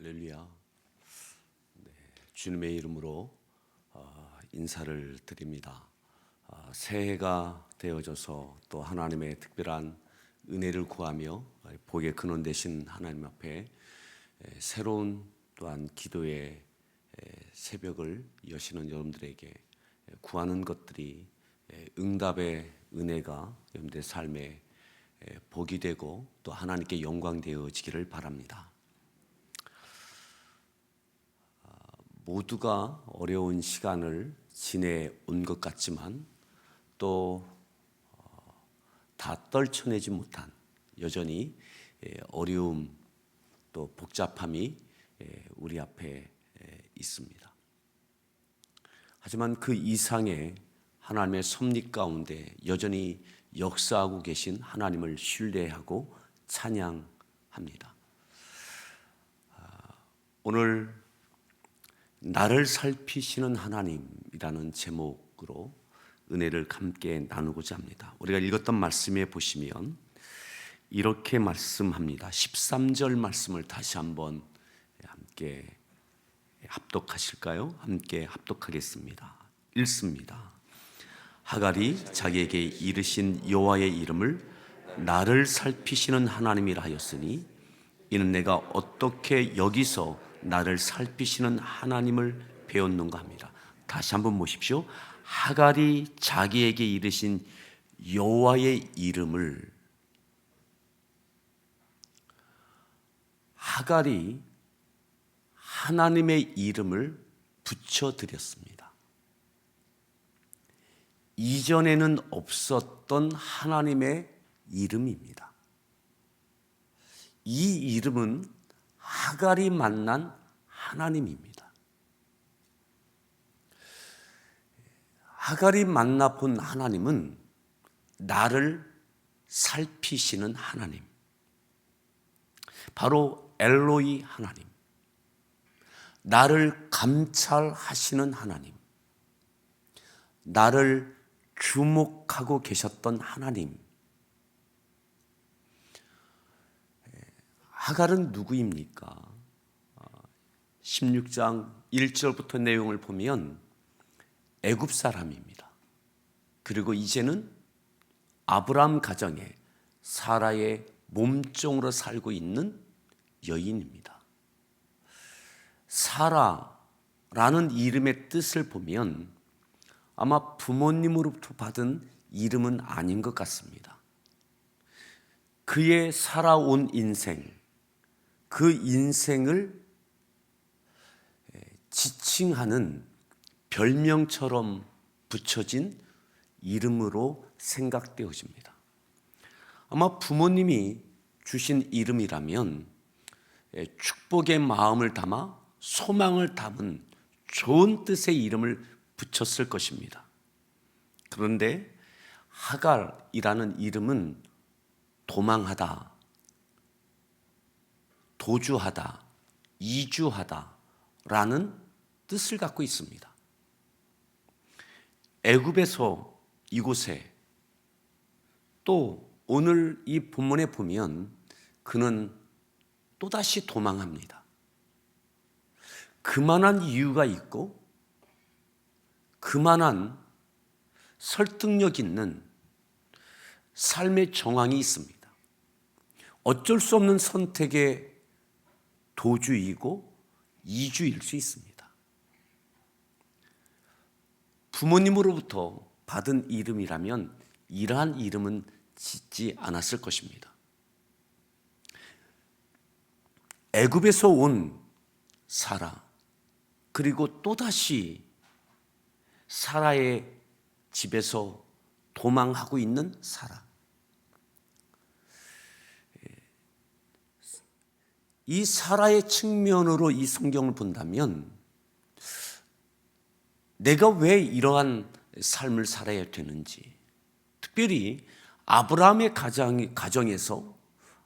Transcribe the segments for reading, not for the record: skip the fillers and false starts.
할렐루야. 주님의 이름으로 인사를 드립니다. 새해가 되어져서 또 하나님의 특별한 은혜를 구하며 복의 근원 되신 하나님 앞에 새로운 또한 기도의 새벽을 여시는 여러분들에게 구하는 것들이 응답의 은혜가 여러분들의 삶에 복이 되고 또 하나님께 영광 되어지기를 바랍니다. 모두가 어려운 시간을 지내온 것 같지만 또 다 떨쳐내지 못한 여전히 어려움 또 복잡함이 우리 앞에 있습니다. 하지만 그 이상의 하나님의 섭리 가운데 여전히 역사하고 계신 하나님을 신뢰하고 찬양합니다. 오늘 나를 살피시는 하나님이라는 제목으로 은혜를 함께 나누고자 합니다. 우리가 읽었던 말씀에 보시면 이렇게 말씀합니다. 13절 말씀을 다시 한번 함께 합독하실까요? 함께 합독하겠습니다. 읽습니다. 하갈이 자기에게 이르신 여호와의 이름을 나를 살피시는 하나님이라 하였으니 이는 내가 어떻게 여기서 나를 살피시는 하나님을 배웠는가 합니다. 다시 한번 보십시오. 하갈이 자기에게 이르신 여호와의 이름을, 하갈이 하나님의 이름을 붙여드렸습니다. 이전에는 없었던 하나님의 이름입니다. 이 이름은 하갈이 만난 하나님입니다. 하갈이 만나본 하나님은 나를 살피시는 하나님, 바로 엘로이 하나님, 나를 감찰하시는 하나님, 나를 주목하고 계셨던 하나님. 하갈은 누구입니까? 16장 1절부터 내용을 보면 애굽 사람입니다. 그리고 이제는 아브라함 가정에 사라의 몸종으로 살고 있는 여인입니다. 사라라는 이름의 뜻을 보면 아마 부모님으로부터 받은 이름은 아닌 것 같습니다. 그의 살아온 인생, 그 인생을 지칭하는 별명처럼 붙여진 이름으로 생각되어집니다. 아마 부모님이 주신 이름이라면 축복의 마음을 담아 소망을 담은 좋은 뜻의 이름을 붙였을 것입니다. 그런데 하갈이라는 이름은 도망하다, 도주하다, 이주하다 라는 뜻을 갖고 있습니다. 애굽에서 이곳에, 또 오늘 이 본문에 보면 그는 또다시 도망합니다. 그만한 이유가 있고 그만한 설득력 있는 삶의 정황이 있습니다. 어쩔 수 없는 선택의 도주이고 이주일 수 있습니다. 부모님으로부터 받은 이름이라면 이러한 이름은 짓지 않았을 것입니다. 애굽에서 온 사라, 그리고 또다시 사라의 집에서 도망하고 있는 사라. 이 사라의 측면으로 이 성경을 본다면 내가 왜 이러한 삶을 살아야 되는지, 특별히 아브라함의 가정에서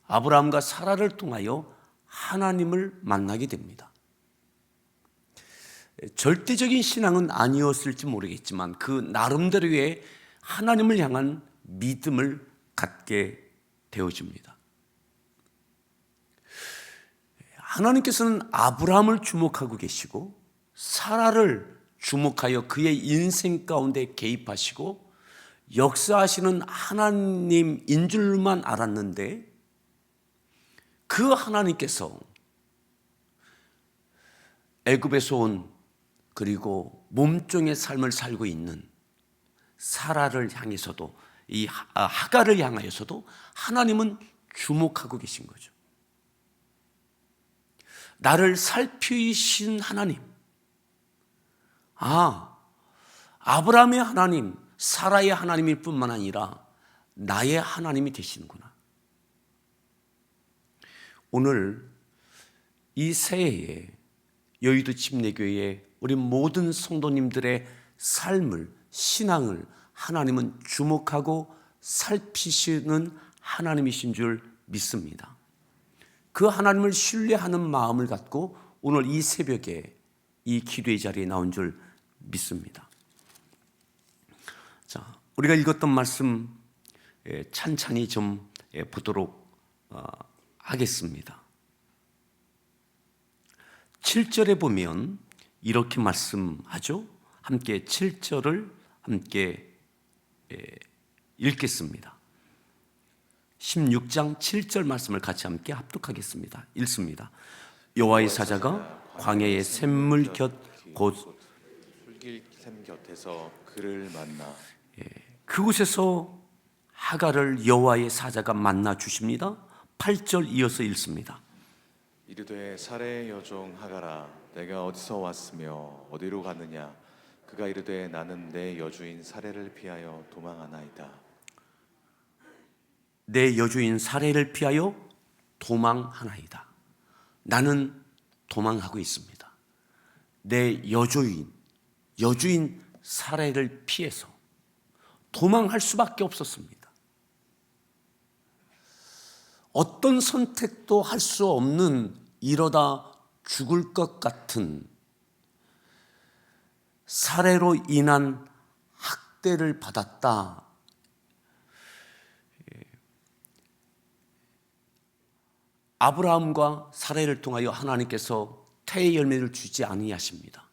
아브라함과 사라를 통하여 하나님을 만나게 됩니다. 절대적인 신앙은 아니었을지 모르겠지만 그 나름대로의 하나님을 향한 믿음을 갖게 되어집니다. 하나님께서는 아브라함을 주목하고 계시고 사라를 주목하여 그의 인생 가운데 개입하시고 역사하시는 하나님인 줄만 알았는데, 그 하나님께서 애굽에서 온, 그리고 몸종의 삶을 살고 있는 사라를 향해서도, 이 하갈을 향하여서도 하나님은 주목하고 계신 거죠. 나를 살피신 하나님, 아브라함의 하나님, 사라의 하나님일 뿐만 아니라 나의 하나님이 되시는구나. 오늘 이 새해에 여의도 침례교회의 우리 모든 성도님들의 삶을, 신앙을 하나님은 주목하고 살피시는 하나님이신 줄 믿습니다. 그 하나님을 신뢰하는 마음을 갖고 오늘 이 새벽에 이 기도의 자리에 나온 줄 믿습니다. 자, 우리가 읽었던 말씀 찬찬히 좀 보도록 하겠습니다. 7절에 보면 이렇게 말씀하죠. 함께 7절을 함께 읽겠습니다. 16장 7절 말씀을 같이 함께 합독하겠습니다. 읽습니다. 여호와의 사자가 광야의 샘물 곁 곧 샘 곁에서 그를 만나. 그곳에서 하갈을 여호와의 사자가 만나 주십니다. 8절 이어서 읽습니다. 이르되 사레의 여종 하갈아, 내가 어디서 왔으며 어디로 가느냐? 그가 이르되 나는 내 여주인 사레를 피하여 도망하나이다. 내 여주인 사레를 피하여 도망하나이다. 나는 도망하고 있습니다. 내 여주인 사레를 피해서 도망할 수밖에 없었습니다. 어떤 선택도 할 수 없는, 이러다 죽을 것 같은 사례로 인한 학대를 받았다. 아브라함과 사례를 통하여 하나님께서 태의 열매를 주지 아니하십니다.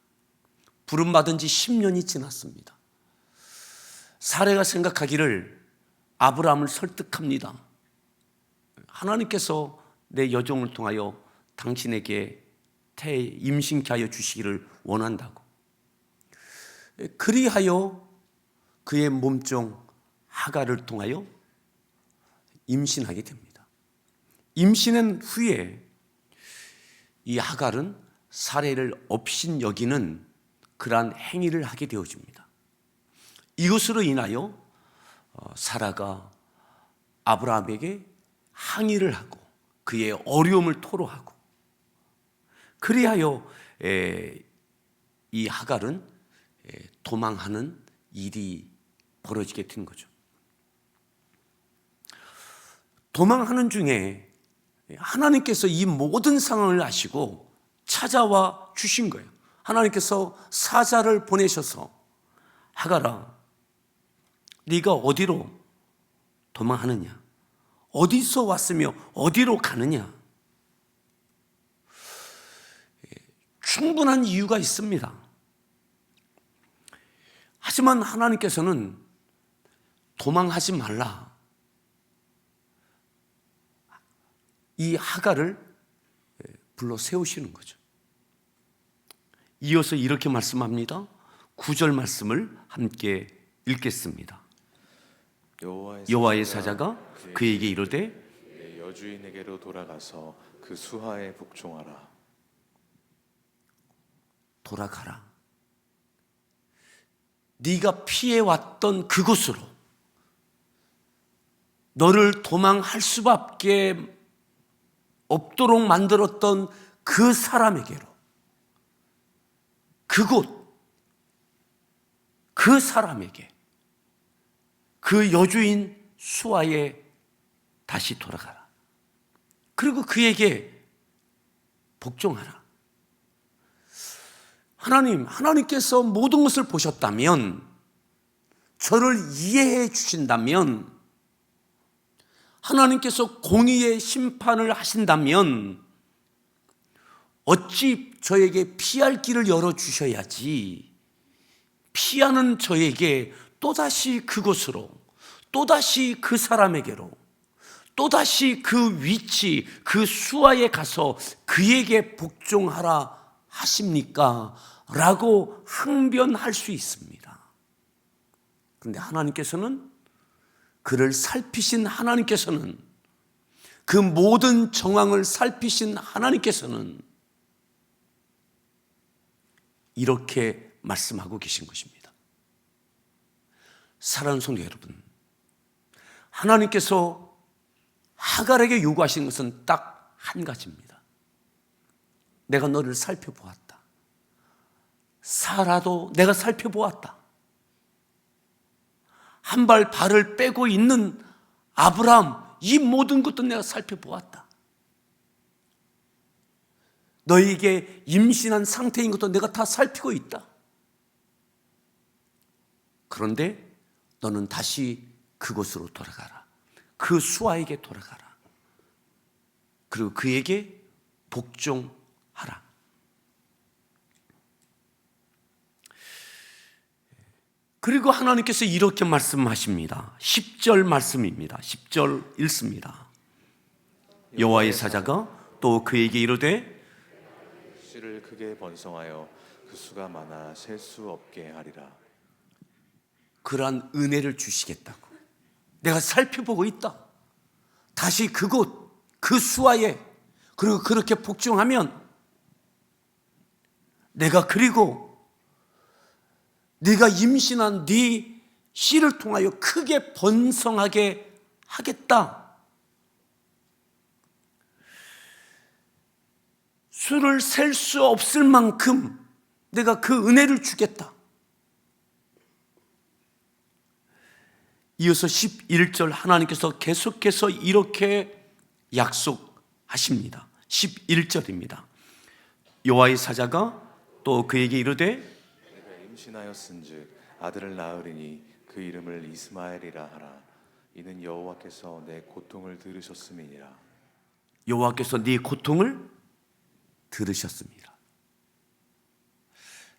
부름받은 지 10년이 지났습니다. 사례가 생각하기를 아브라함을 설득합니다. 하나님께서 내 여종을 통하여 당신에게 태 임신케 하여 주시기를 원한다고. 그리하여 그의 몸종 하갈을 통하여 임신하게 됩니다. 임신한 후에 이 하갈은 사례를 업신 여기는 그러한 행위를 하게 되어집니다. 이것으로 인하여 사라가 아브라함에게 항의를 하고 그의 어려움을 토로하고, 그리하여 이 하갈은 도망하는 일이 벌어지게 된 거죠. 도망하는 중에 하나님께서 이 모든 상황을 아시고 찾아와 주신 거예요. 하나님께서 사자를 보내셔서 하갈아, 네가 어디로 도망하느냐? 어디서 왔으며 어디로 가느냐? 충분한 이유가 있습니다. 하지만 하나님께서는 도망하지 말라, 이 하갈을 불러 세우시는 거죠. 이어서 이렇게 말씀합니다. 9절 말씀을 함께 읽겠습니다. 여호와의 사자가 그에게 이르되 내 여주인에게로 돌아가서 그 수하에 복종하라. 돌아가라. 네가 피해왔던 그곳으로, 너를 도망할 수밖에 없도록 만들었던 그 사람에게로, 그곳, 그 사람에게, 그 여주인 수아에 다시 돌아가라. 그리고 그에게 복종하라. 하나님께서 모든 것을 보셨다면, 저를 이해해 주신다면, 하나님께서 공의의 심판을 하신다면 어찌 저에게 피할 길을 열어주셔야지 피하는 저에게 또다시 그곳으로, 또다시 그 사람에게로, 또다시 그 위치, 그 수하에 가서 그에게 복종하라 하십니까? 라고 항변할 수 있습니다. 그런데 하나님께서는, 그를 살피신 하나님께서는, 그 모든 정황을 살피신 하나님께서는 이렇게 말씀하고 계신 것입니다. 사랑하는 성도 여러분, 하나님께서 하갈에게 요구하신 것은 딱 한 가지입니다. 내가 너를 살펴보았다. 사라도 내가 살펴보았다. 한 발 발을 빼고 있는 아브라함, 이 모든 것도 내가 살펴보았다. 너에게 임신한 상태인 것도 내가 다 살피고 있다. 그런데 너는 다시 그곳으로 돌아가라. 그 수아에게 돌아가라. 그리고 그에게 복종하라. 그리고 하나님께서 이렇게 말씀하십니다. 10절 말씀입니다. 10절 읽습니다. 여호와의 사자가 또 그에게 이르되 씨를 크게 번성하여 그 수가 많아 셀 수 없게 하리라. 그러한 은혜를 주시겠다고. 내가 살펴보고 있다. 다시 그곳, 그 수하에, 그리고 그렇게 복종하면 내가, 그리고 네가 임신한 네 씨를 통하여 크게 번성하게 하겠다. 수를 셀 수 없을 만큼 내가 그 은혜를 주겠다. 이어서 11절 하나님께서 계속해서 이렇게 약속하십니다. 11절입니다. 여호와의 사자가 또 그에게 이르되 내가 임신하였은즉 아들을 낳으리니 그 이름을 이스마엘이라 하라. 이는 여호와께서 내 고통을 들으셨음이니라. 여호와께서 네 고통을 들으셨습니다.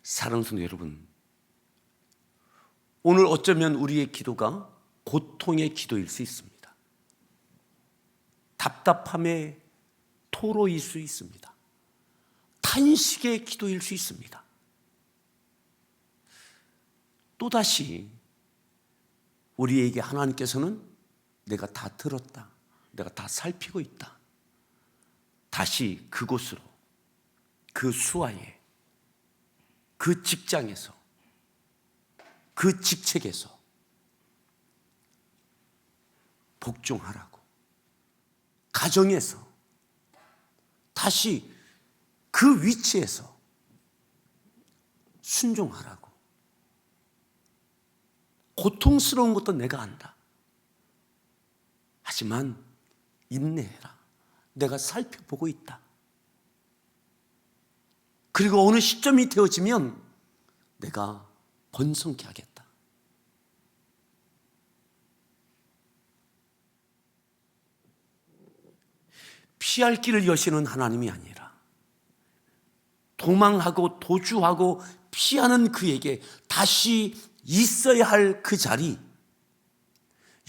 사랑하는 성도 여러분, 오늘 어쩌면 우리의 기도가 고통의 기도일 수 있습니다. 답답함의 토로일 수 있습니다. 탄식의 기도일 수 있습니다. 또다시 우리에게 하나님께서는 내가 다 들었다. 내가 다 살피고 있다. 다시 그곳으로, 그 수하에, 그 직장에서, 그 직책에서 복종하라고. 가정에서 다시 그 위치에서 순종하라고. 고통스러운 것도 내가 안다. 하지만 인내해라. 내가 살펴보고 있다. 그리고 어느 시점이 되어지면 내가 번성케 하겠다. 피할 길을 여시는 하나님이 아니라 도망하고 도주하고 피하는 그에게 다시 있어야 할 그 자리,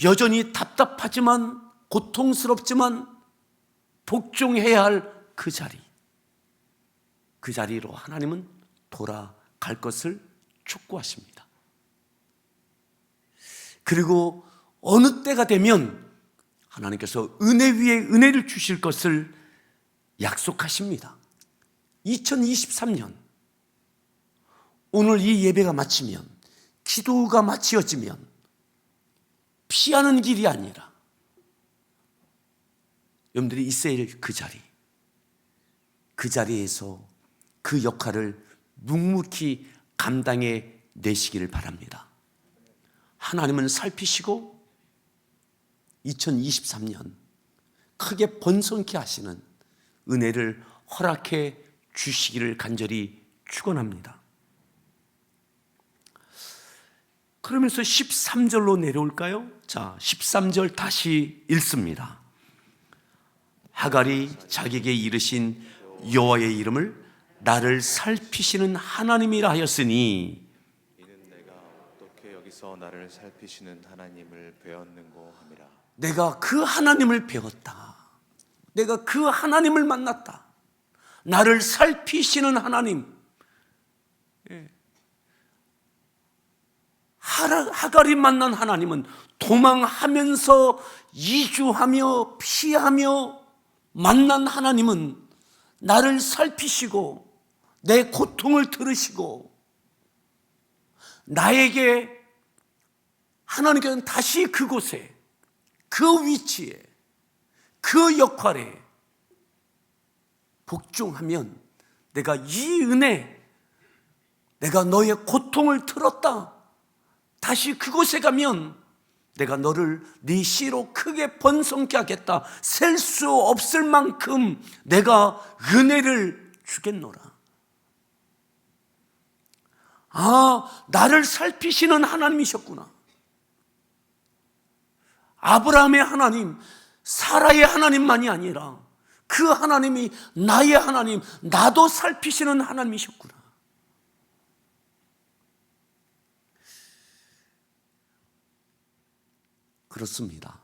여전히 답답하지만 고통스럽지만 복종해야 할 그 자리, 그 자리로 하나님은 돌아갈 것을 촉구하십니다. 그리고 어느 때가 되면 하나님께서 은혜 위에 은혜를 주실 것을 약속하십니다. 2023년 오늘 이 예배가 마치면, 기도가 마치어지면 피하는 길이 아니라 여러분들이 있어야 할 그 자리, 그 자리에서 그 역할을 묵묵히 감당해 내시기를 바랍니다. 하나님은 살피시고 2023년 크게 번성케 하시는 은혜를 허락해 주시기를 간절히 축원합니다. 그러면서 13절로 내려올까요? 자, 13절 다시 읽습니다. 하갈이 자기에게 이르신 여호와의 이름을 나를 살피시는 하나님이라 하였으니 이는 내가 어떻게 여기서 나를 살피시는 하나님을 배웠는고 함이라. 내가 그 하나님을 배웠다. 내가 그 하나님을 만났다. 나를 살피시는 하나님. 하갈이 만난 하나님은 도망하면서 이주하며 피하며 만난 하나님은 나를 살피시고 내 고통을 들으시고 나에게 하나님께서는 다시 그곳에 그 위치에 그 역할에 복종하면 내가 이 은혜, 내가 너의 고통을 들었다. 다시 그곳에 가면 내가 너를 네 씨로 크게 번성케 하겠다. 셀 수 없을 만큼 내가 은혜를 주겠노라. 아, 나를 살피시는 하나님이셨구나. 아브라함의 하나님, 사라의 하나님만이 아니라 그 하나님이 나의 하나님, 나도 살피시는 하나님이셨구나. 그렇습니다.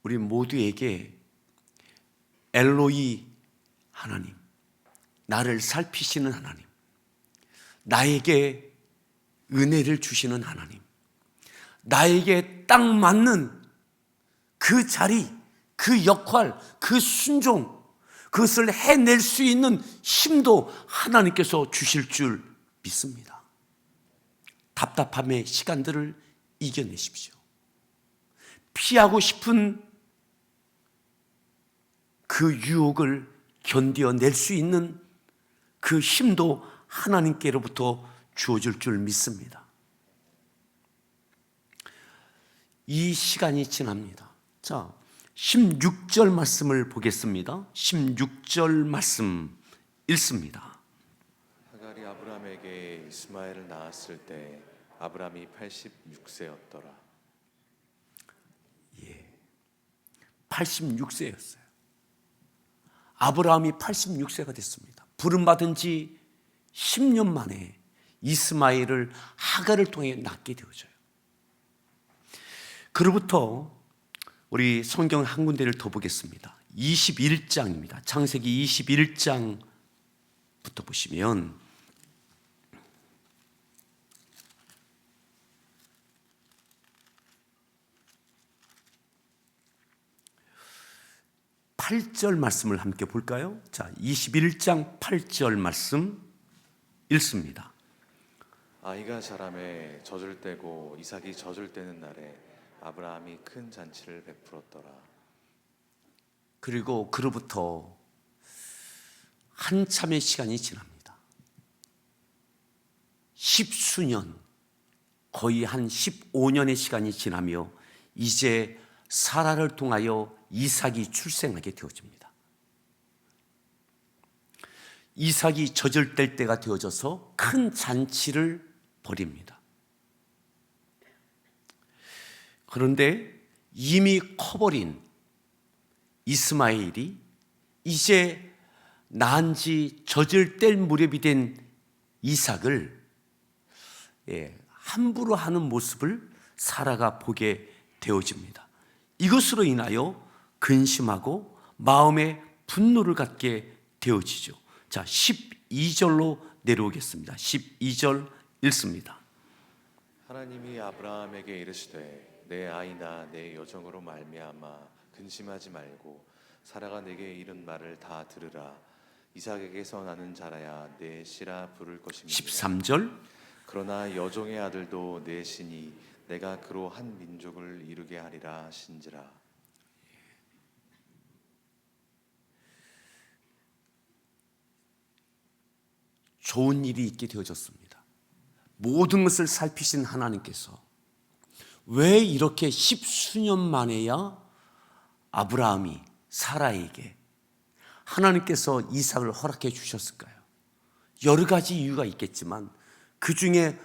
우리 모두에게 엘로이 하나님, 나를 살피시는 하나님, 나에게 은혜를 주시는 하나님, 나에게 딱 맞는 그 자리, 그 역할, 그 순종, 그것을 해낼 수 있는 힘도 하나님께서 주실 줄 믿습니다. 답답함의 시간들을 이겨내십시오. 피하고 싶은 그 유혹을 견뎌낼 수 있는 그 힘도 하나님께로부터 주어질 줄 믿습니다. 이 시간이 지납니다. 자, 16절 말씀을 보겠습니다. 16절 말씀 읽습니다. 하갈이 아브라함에게 이스마엘을 낳았을 때 아브라함이 86세였더라. 86세였어요. 아브라함이 86세가 됐습니다. 부름받은 지 10년 만에 이스마엘을 하갈을 통해 낳게 되어져요. 그로부터 우리 성경 한 군데를 더 보겠습니다. 21장입니다. 창세기 21장부터 보시면 8절 말씀을 함께 볼까요? 자, 21장 8절 말씀 읽습니다. 아이가 자라매 젖을 떼고 이삭이 젖을 떼는 날에 아브라함이 큰 잔치를 베풀었더라. 그리고 그로부터 한참의 시간이 지납니다. 10수년, 거의 한 15년의 시간이 지나며 이제 사라를 통하여 이삭이 출생하게 되어집니다. 이삭이 젖을 뗄 때가 되어져서 큰 잔치를 벌입니다. 그런데 이미 커버린 이스마엘이 이제 낳은 지 젖을 뗄 무렵이 된 이삭을 함부로 하는 모습을 사라가 보게 되어집니다. 이것으로 인하여 근심하고 마음에 분노를 갖게 되어지죠. 자, 12절로 내려오겠습니다. 12절 읽습니다. 하나님이 아브라함에게 이르시되 내 아이나 내 여종으로 말미암아 근심하지 말고 사라가 내게 이른 말을 다 들으라. 이삭에게서 나는 자라야 내 씨라 부를 것입니다. 13절 그러나 여종의 아들도 내 신이 내가 그로 한 민족을 이루게 하리라 하신지라. 좋은 일이 있게 되어졌습니다. 모든 것을 살피신 하나님께서 왜 이렇게 10수년 만에야 아브라함이 사라에게 하나님께서 이삭을 허락해 주셨을까요? 여러 가지 이유가 있겠지만 그 중에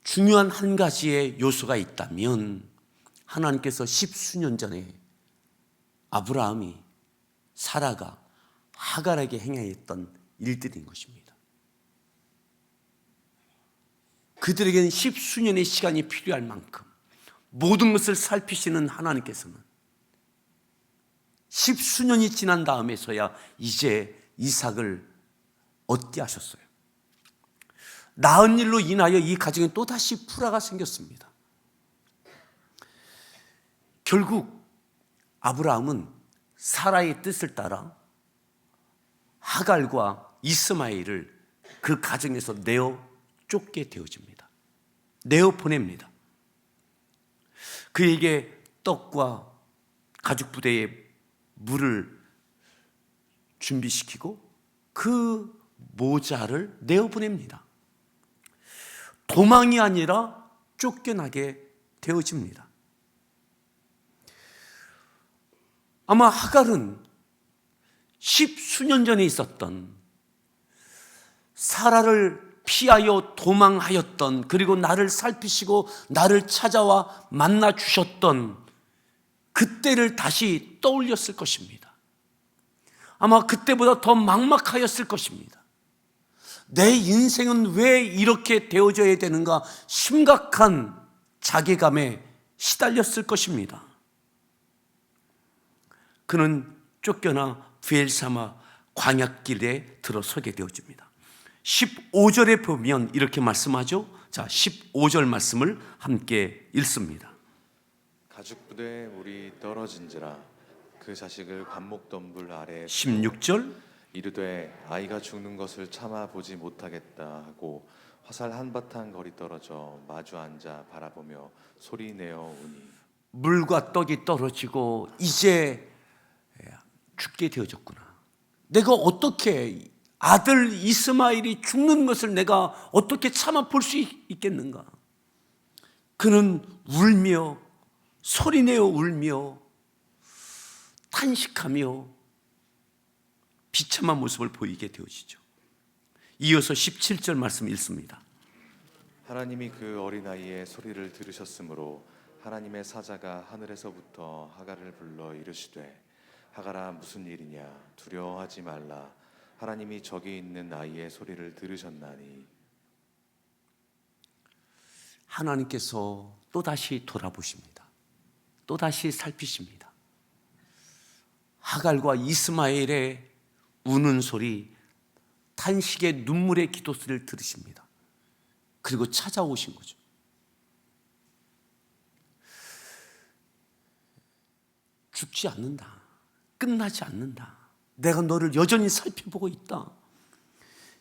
중요한 한 가지의 요소가 있다면 하나님께서 10수년 전에 아브라함이 사라가 하갈에게 행하였던 일들인 것입니다. 그들에게는 십수년의 시간이 필요할 만큼 모든 것을 살피시는 하나님께서는 십수년이 지난 다음에서야 이제 이삭을 얻게 하셨어요. 낳은 일로 인하여 이 가정에 또다시 불화가 생겼습니다. 결국 아브라함은 사라의 뜻을 따라 하갈과 이스마엘을 그 가정에서 내어 쫓게 되어집니다. 내어 보냅니다. 그에게 떡과 가죽 부대에 물을 준비시키고 그 모자를 내어 보냅니다. 도망이 아니라 쫓겨나게 되어집니다. 아마 하갈은 십수년 전에 있었던 사라를 피하여 도망하였던, 그리고 나를 살피시고 나를 찾아와 만나 주셨던 그때를 다시 떠올렸을 것입니다. 아마 그때보다 더 막막하였을 것입니다. 내 인생은 왜 이렇게 되어져야 되는가 심각한 자괴감에 시달렸을 것입니다. 그는 쫓겨나 브엘사마 광야길에 들어서게 되어집니다. 15절에 보면 이렇게 말씀하죠. 자, 15절 말씀을 함께 읽습니다. 가죽 부대에 물이 떨어진지라 그 자식을 관목덤불 아래 16절 이르되 아이가 죽는 것을 참아 보지 못하겠다 하고 화살 한바탕 거리 떨어져 마주 앉아 바라보며 소리 내어 우니 물과 떡이 떨어지고 이제 죽게 되어졌구나. 내가 어떻게 아들 이스마엘이 죽는 것을 내가 어떻게 참아 볼 수 있겠는가. 그는 울며 소리내어 울며 탄식하며 비참한 모습을 보이게 되어지죠. 이어서 17절 말씀 읽습니다. 하나님이 그 어린아이의 소리를 들으셨으므로 하나님의 사자가 하늘에서부터 하갈을 불러 이르시되 하갈아 무슨 일이냐 두려워하지 말라 하나님이 저기 있는 아이의 소리를 들으셨나니. 하나님께서 또다시 돌아보십니다. 또다시 살피십니다. 하갈과 이스마엘의 우는 소리, 탄식의 눈물의 기도 소리를 들으십니다. 그리고 찾아오신 거죠. 죽지 않는다. 끝나지 않는다. 내가 너를 여전히 살펴보고 있다.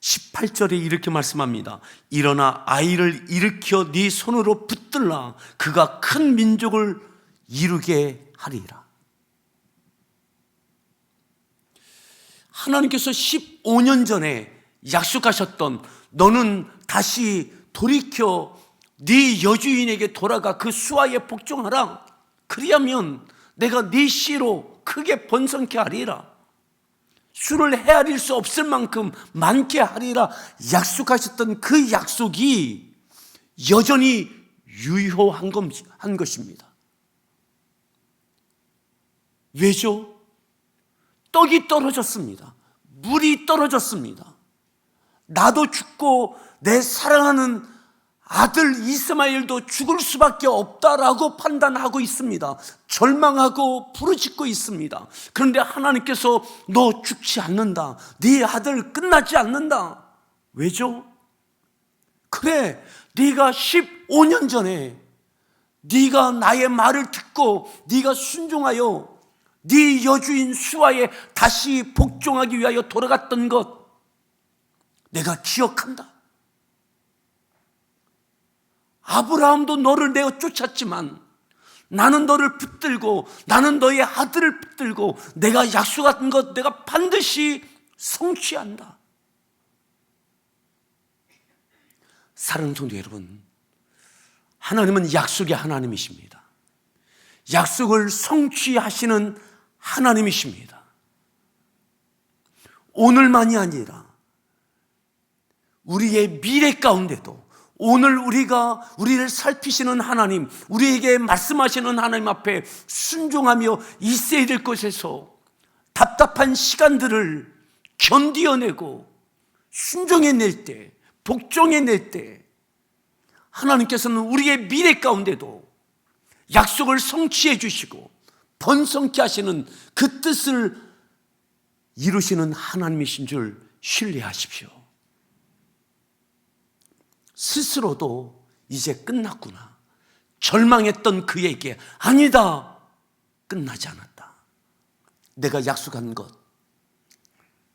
18절에 이렇게 말씀합니다. 일어나 아이를 일으켜 네 손으로 붙들라. 그가 큰 민족을 이루게 하리라. 하나님께서 15년 전에 약속하셨던 너는 다시 돌이켜 네 여주인에게 돌아가 그 수하에 복종하라. 그리하면 내가 네 씨로 크게 번성케 하리라. 수를 헤아릴 수 없을 만큼 많게 하리라 약속하셨던 그 약속이 여전히 유효한 것입니다. 왜죠? 떡이 떨어졌습니다. 물이 떨어졌습니다. 나도 죽고 내 사랑하는 아들 이스마엘도 죽을 수밖에 없다라고 판단하고 있습니다. 절망하고 부르짖고 있습니다. 그런데 하나님께서 너 죽지 않는다. 네 아들 끝나지 않는다. 왜죠? 그래, 네가 15년 전에 네가 나의 말을 듣고 네가 순종하여 네 여주인 수하에 다시 복종하기 위하여 돌아갔던 것 내가 기억한다. 아브라함도 너를 내어 쫓았지만 나는 너를 붙들고 나는 너의 아들을 붙들고 내가 약속한 것 내가 반드시 성취한다. 사랑하는 성도 여러분, 하나님은 약속의 하나님이십니다. 약속을 성취하시는 하나님이십니다. 오늘만이 아니라 우리의 미래 가운데도 오늘 우리를 살피시는 하나님, 우리에게 말씀하시는 하나님 앞에 순종하며 있어야 될 곳에서 답답한 시간들을 견디어내고 순종해낼 때, 복종해낼 때 하나님께서는 우리의 미래 가운데도 약속을 성취해 주시고 번성케 하시는 그 뜻을 이루시는 하나님이신 줄 신뢰하십시오. 스스로도 이제 끝났구나, 절망했던 그에게 아니다, 끝나지 않았다. 내가 약속한 것,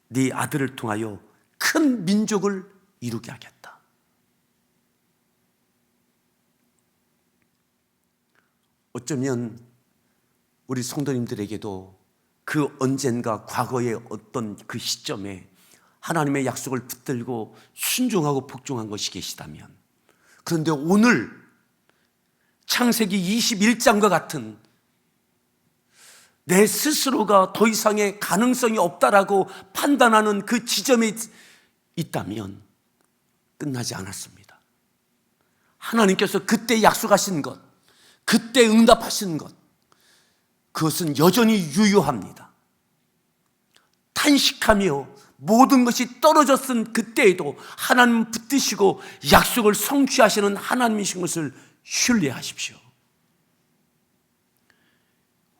네 아들을 통하여 큰 민족을 이루게 하겠다. 어쩌면 우리 성도님들에게도 그 언젠가 과거의 어떤 그 시점에 하나님의 약속을 붙들고 순종하고 복종한 것이 계시다면, 그런데 오늘 창세기 21장과 같은 내 스스로가 더 이상의 가능성이 없다라고 판단하는 그 지점에 있다면 끝나지 않았습니다. 하나님께서 그때 약속하신 것, 그때 응답하신 것, 그것은 여전히 유효합니다. 탄식하며 모든 것이 떨어졌은 그때에도 하나님 붙드시고 약속을 성취하시는 하나님이신 것을 신뢰하십시오.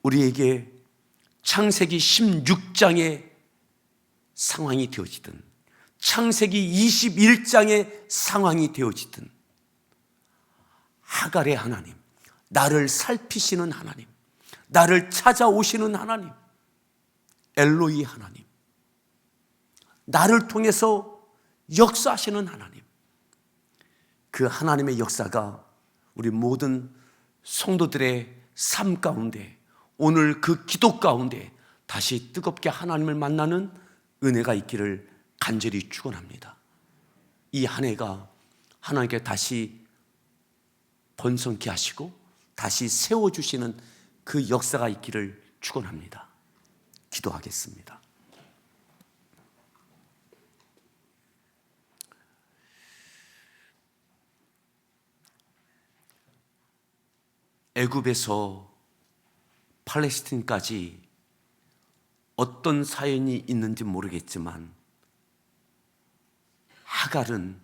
우리에게 창세기 16장의 상황이 되어지든 창세기 21장의 상황이 되어지든 하갈의 하나님, 나를 살피시는 하나님, 나를 찾아오시는 하나님, 엘로이 하나님, 나를 통해서 역사하시는 하나님, 그 하나님의 역사가 우리 모든 성도들의 삶 가운데, 오늘 그 기도 가운데 다시 뜨겁게 하나님을 만나는 은혜가 있기를 간절히 축원합니다. 이 한 해가 하나님께 다시 번성케 하시고 다시 세워주시는 그 역사가 있기를 축원합니다. 기도하겠습니다. 애굽에서 팔레스틴까지 어떤 사연이 있는지 모르겠지만 하갈은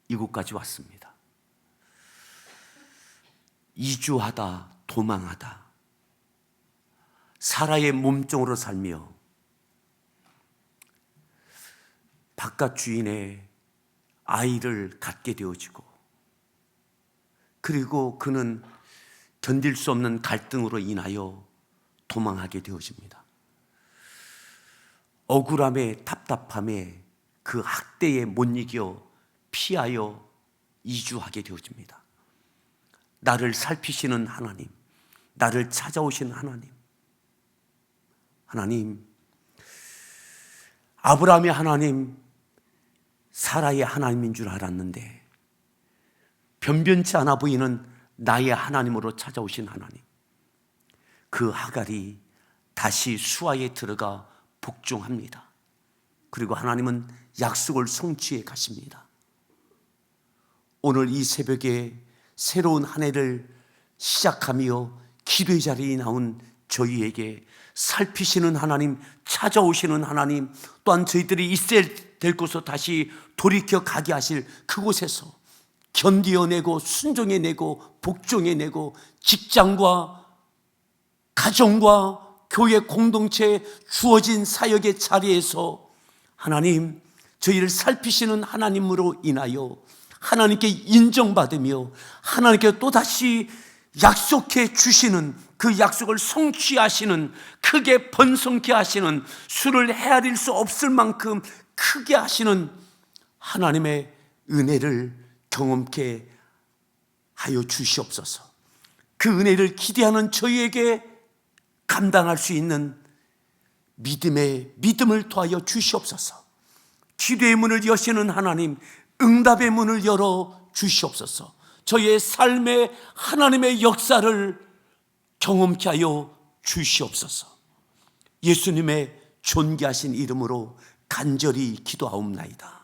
이곳까지 왔습니다. 이주하다, 도망하다, 사라의 몸종으로 살며 바깥 주인의 아이를 갖게 되어지고, 그리고 그는 견딜 수 없는 갈등으로 인하여 도망하게 되어집니다. 억울함에 답답함에 그 학대에 못 이겨 피하여 이주하게 되어집니다. 나를 살피시는 하나님, 나를 찾아오시는 하나님, 하나님, 아브라함의 하나님, 사라의 하나님인 줄 알았는데 변변치 않아 보이는 나의 하나님으로 찾아오신 하나님, 그 하갈이 다시 수하에 들어가 복종합니다. 그리고 하나님은 약속을 성취해 가십니다. 오늘 이 새벽에 새로운 한 해를 시작하며 기도의 자리에 나온 저희에게 살피시는 하나님, 찾아오시는 하나님, 또한 저희들이 있어야 될 곳으로 다시 돌이켜 가게 하실 그곳에서 견디어내고 순종해내고 복종해내고 직장과 가정과 교회 공동체에 주어진 사역의 자리에서 하나님, 저희를 살피시는 하나님으로 인하여 하나님께 인정받으며 하나님께 또다시 약속해 주시는 그 약속을 성취하시는, 크게 번성케 하시는, 수를 헤아릴 수 없을 만큼 크게 하시는 하나님의 은혜를 경험케 하여 주시옵소서. 그 은혜를 기대하는 저희에게 감당할 수 있는 믿음을 더하여 주시옵소서. 기도의 문을 여시는 하나님, 응답의 문을 열어 주시옵소서. 저희의 삶에 하나님의 역사를 경험케 하여 주시옵소서. 예수님의 존귀하신 이름으로 간절히 기도하옵나이다.